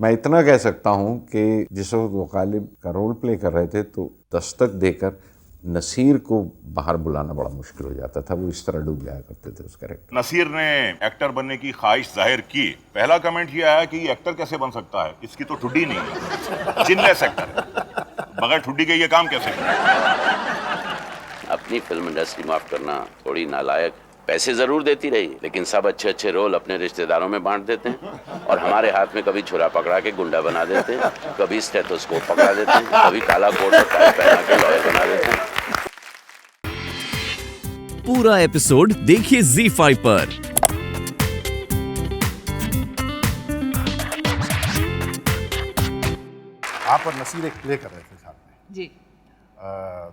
मैं इतना कह सकता हूँ कि जिस वक्त वो गालिब का रोल प्ले कर रहे थे तो दस्तक देकर नसीर को बाहर बुलाना बड़ा मुश्किल हो जाता था। वो इस तरह डूब जाया करते थे उस कैरेक्टर। नसीर ने एक्टर बनने की ख्वाहिश जाहिर की। पहला कमेंट ये आया कि ये एक्टर कैसे बन सकता है, इसकी तो ठुड्डी नहीं है, चिनलेस एक्टर है, बगैर ठुड्डी के ये काम कैसे करे। अपनी फिल्म इंडस्ट्री माफ करना थोड़ी नालायक, पैसे जरूर देती रही लेकिन सब अच्छे अच्छे रोल अपने रिश्तेदारों में बांट देते हैं और हमारे हाथ में कभी छुरा पकड़ा के गुंडा बना देते हैं, कभी स्टेथोस्कोप पकड़ा देते हैं, कभी काला कोट और टाई पहना के लॉयर बना देते हैं। पूरा एपिसोड देखिए ZEE5 पर। आप और नसीर एक प्ले कर रहे थे साथ में जी।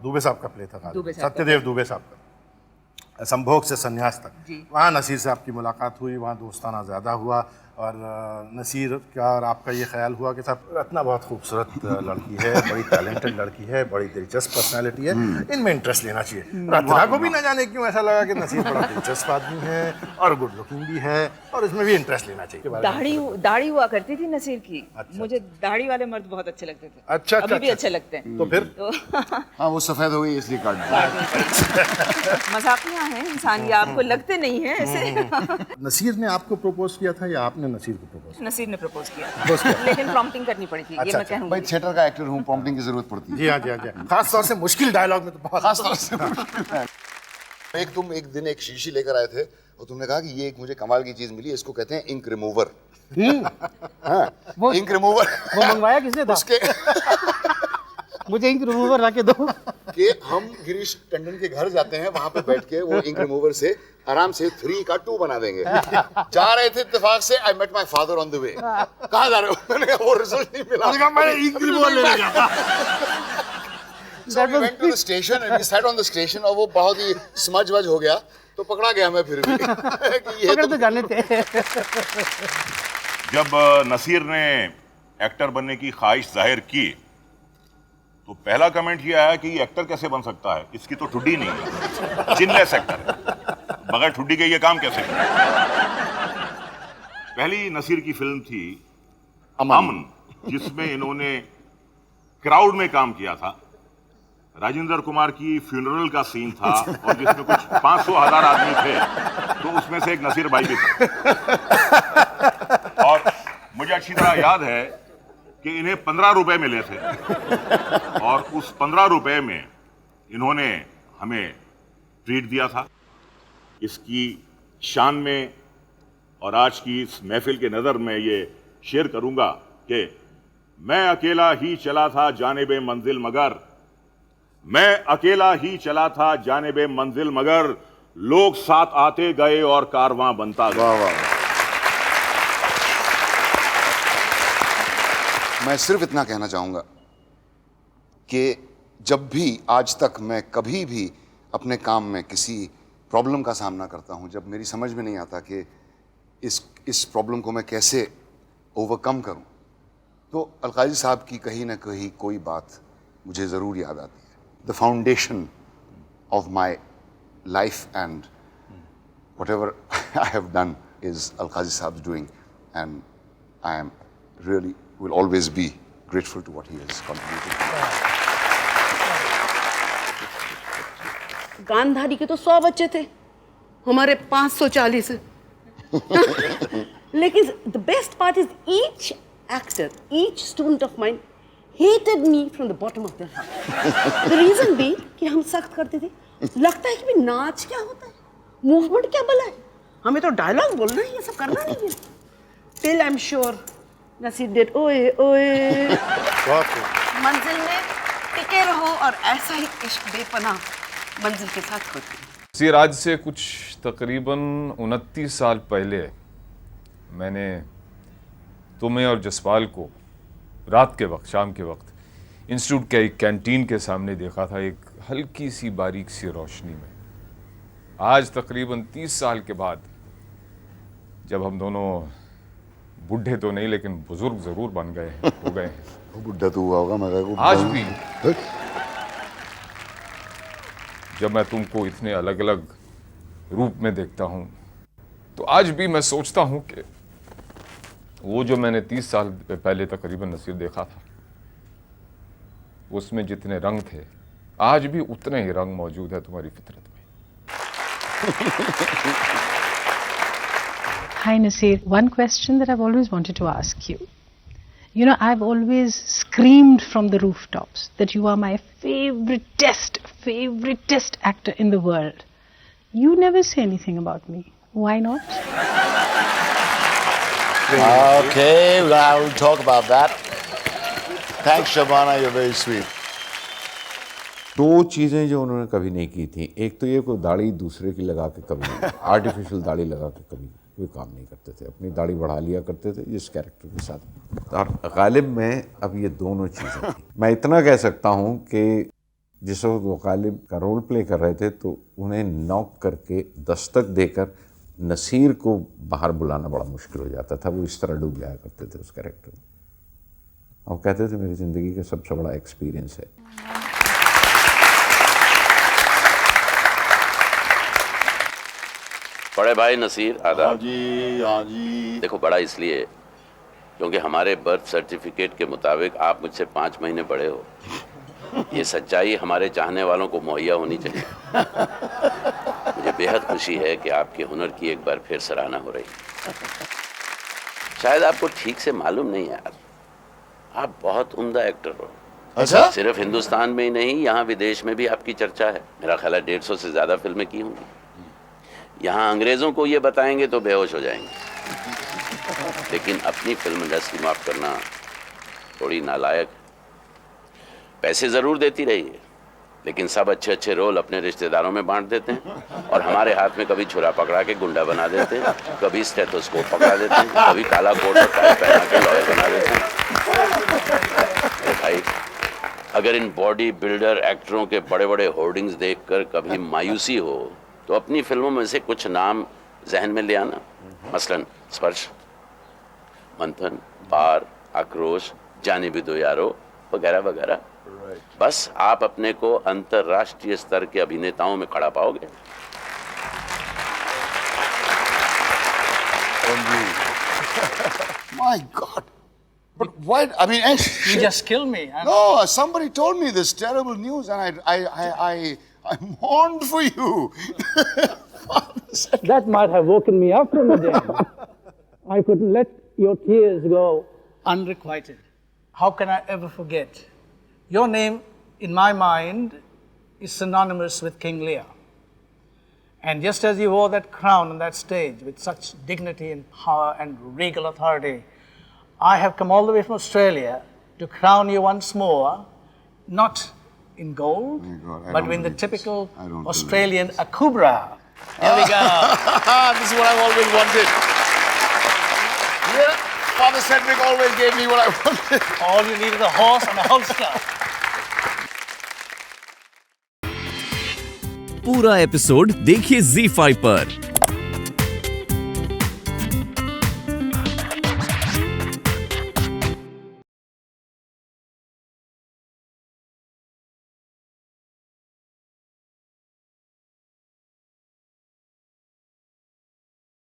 दुबे साहब का प्ले था, दुबे साहब का। सत्यदेव दुबे साहब का, संभोग से संन्यास तक। जी। वहाँ नसीर से आपकी मुलाकात हुई, वहाँ दोस्ताना ज़्यादा हुआ और नसीर का और आपका ये ख्याल हुआ कि साहब रत्ना बहुत खूबसूरत लड़की है, बड़ी टैलेंटेड लड़की है, बड़ी दिलचस्प पर्सनालिटी है, इनमें इंटरेस्ट लेना चाहिए। रत्ना को भी न जाने क्यों ऐसा लगा कि नसीर बड़ा दिलचस्प आदमी है और गुड लुकिंग भी है और इसमें भी इंटरेस्ट लेना चाहिए। दाढ़ी हुआ करती थी नसीर की। अच्छा। मुझे दाढ़ी वाले मर्द बहुत अच्छे लगते थे। अच्छा, अभी भी अच्छा। अच्छे लगते हैं। तो फिर हाँ वो सफेद हो गई इसलिए काट मजाकिया हैं इंसान, ये आपको लगते नहीं है ऐसे। नसीर ने आपको प्रपोज किया था या आपने नसीर को प्रपोज? नसीर ने प्रपोज किया लेकिन प्रॉम्प्टिंग करनी पड़ी थी। ये अच्छा, मैं कहूँगी। भाई थिएटर का एक्टर हूँ, प्रॉम्प्टिंग की जरूरत पड़ती है। जी हाँ, जी हाँ, जी हाँ। खास तौर से मुश्किल डायलॉग में तो बहुत खास तौर से तुम एक दिन एक शीशी लेकर आए थे और तुमने कहा कि ये एक मुझे कमाल की चीज मिली, इसको कहते हैं इंक रिमूवर। वो इंक रिमूवर वो मंगवाया किसने था? उसके मुझे इंक रिमूवर लाके दो। कि हम गिरीश टंडन के घर जाते हैं, वहां पे बैठ के वो इंक रिमूवर से आराम से 3 का 2 बना देंगे। जा रहे थे इत्तेफाक से, I met my father on the way. कहाँ जा रहे हो? मैंने कहा वो रिजल्ट नहीं मिला। मैंने कहा मैं इंक रिमूवर लेने गया था। So we went to the station and we sat on the station और वो बहुत ही स्मज वज हो गया तो पकड़ा गया मैं फिर भी। कि ये पकड़ तो जाने थे। जब नसीर ने एक्टर बनने की ख्वाहिश जाहिर की तो पहला कमेंट ये आया कि ये एक्टर कैसे बन सकता है, इसकी तो ठुड्डी नहीं है, चिनलेस एक्टर है, बगैर ठुड्डी के ये काम कैसे करे। पहली नसीर की फिल्म थी अमन, जिसमें इन्होंने क्राउड में काम किया था। राजेंद्र कुमार की फ्यूनरल का सीन था और जिसमें कुछ 500,000 आदमी थे तो उसमें से एक नसीर भाई भी थे। और मुझे अच्छी तरह याद है कि इन्हें 15 रुपए मिले थे और उस 15 रुपए में इन्होंने हमें ट्रीट दिया था। इसकी शान में और आज की इस महफिल के नज़र में ये शेयर करूंगा कि मैं अकेला ही चला था जानिबे मंजिल मगर, मैं अकेला ही चला था जानिबे मंजिल मगर, लोग साथ आते गए और कारवां बनता गया। वाह वाह। मैं सिर्फ इतना कहना चाहूंगा कि जब भी आज तक मैं कभी भी अपने काम में किसी प्रॉब्लम का सामना करता हूं, जब मेरी समझ में नहीं आता कि इस प्रॉब्लम को मैं कैसे ओवरकम करूं, तो अलकाजी साहब की कहीं ना कहीं कोई बात मुझे ज़रूर याद आती है। The foundation of my life and whatever I have done is Al-Qazi Saab's doing, and I am really will always be grateful to what he has contributed. Gandhari के तो 100 बच्चे थे, हमारे 540 है। लेकिन the best part is each actor, each student of mine hated me from the bottom of their heart. The reason being कि हम सख्त करते थे, लगता है कि भी नाच क्या होता है, मूवमेंट क्या भला है, हमें तो डायलॉग बोलना है, ये सब करना नहीं है। Till I'm sure Naseer did ओए ओए। मंजिल में टिके रहो और ऐसा ही इश्क बेपनाह मंजिल के साथ होती है। नसीर, आज से कुछ तकरीबन 29 साल पहले मैंने तुम्हें और जसपाल को रात के वक्त, शाम के वक्त इंस्टीट्यूट के एक कैंटीन के सामने देखा था, एक हल्की सी बारीक सी रोशनी में। आज तकरीबन 30 साल के बाद जब हम दोनों बूढ़े तो नहीं लेकिन बुजुर्ग जरूर बन गए हैं, हो गए हैं। वो बुढ़ा तो हुआ होगा, मैं आज भी जब मैं तुमको इतने अलग अलग रूप में देखता हूं तो आज भी मैं सोचता हूं कि वो जो मैंने 30 साल पहले तकरीबन नसीर देखा था, उसमें जितने रंग थे आज भी उतने ही रंग मौजूद है तुम्हारी फितरत में। Hi Nasir, one question that I've always wanted to ask you. You know, I've always screamed from the rooftops that you are my favoriteest actor in the world. You never say anything about me. Why not? Okay, well, I will talk about that. Thanks, Shabana, you're very sweet. दो चीज़ें जो उन्होंने कभी नहीं की थी, एक तो ये कोई दाढ़ी दूसरे की लगा के कभी आर्टिफिशियल दाढ़ी लगा के कभी कोई काम नहीं करते थे, अपनी दाढ़ी बढ़ा लिया करते थे जिस कैरेक्टर के साथ। और गालिब में अब ये दोनों चीज़ें थी। मैं इतना कह सकता हूँ कि जिस वक्त वो गालिब का रोल प्ले कर रहे थे तो उन्हें नॉक करके दस्तक देकर नसीर को बाहर बुलाना बड़ा मुश्किल हो जाता था। वो इस तरह डूब जाया करते थे उस कैरेक्टर में। और कहते थे मेरी ज़िंदगी का सबसे बड़ा एक्सपीरियंस है। बड़े भाई नसीर आदाब। हाँ जी, हाँ जी। देखो, बड़ा इसलिए क्योंकि हमारे बर्थ सर्टिफिकेट के मुताबिक आप मुझसे 5 महीने बड़े हो। ये सच्चाई हमारे चाहने वालों को मुहैया होनी चाहिए। मुझे बेहद खुशी है कि आपके हुनर की एक बार फिर सराहना हो रही है। शायद आपको ठीक से मालूम नहीं यार, आप बहुत उम्दा एक्टर हो। अच्छा? सिर्फ हिंदुस्तान में ही नहीं, यहाँ विदेश में भी आपकी चर्चा है। मेरा ख्याल है 150 से ज़्यादा फिल्में की होंगी। यहाँ अंग्रेज़ों को ये बताएंगे तो बेहोश हो जाएंगे, लेकिन अपनी फिल्म इंडस्ट्री, माफ़ करना, थोड़ी नालायक। पैसे ज़रूर देती रही है, लेकिन सब अच्छे अच्छे रोल अपने रिश्तेदारों में बांट देते हैं और हमारे हाथ में कभी छुरा पकड़ा के गुंडा बना देते हैं, कभी स्टेथोस्कोप पकड़ा देते हैं, कभी काला कोट और टाई पहना के लॉयर बना देते हैं। भाई, अगर इन बॉडी बिल्डर एक्टरों के बड़े बड़े होर्डिंग्स देखकर कभी मायूसी हो तो अपनी फिल्मों में से कुछ नाम जहन में ले आना। मसलन स्पर्श, मंथन, पार, आक्रोश, जाने भी दो यारो, वगैरह वगैरह। बस आप अपने को अंतर्राष्ट्रीय स्तर के अभिनेताओं में खड़ा पाओगे। My God. But why? I mean, You just killed me. No, somebody told me this terrible news, and I mourned for you. That might have woken me up from the dead. I couldn't let your tears go unrequited. How can I ever forget? Your name, in my mind, is synonymous with King Lear. And just as you wore that crown on that stage with such dignity and power and regal authority, I have come all the way from Australia to crown you once more, not in gold, but in the typical Australian akubra. Here we go. This is what I've always wanted. Yeah, Father Cedric always gave me what I wanted. All you need is a horse and a holster. पूरा episode देखिए ZEE5 पर।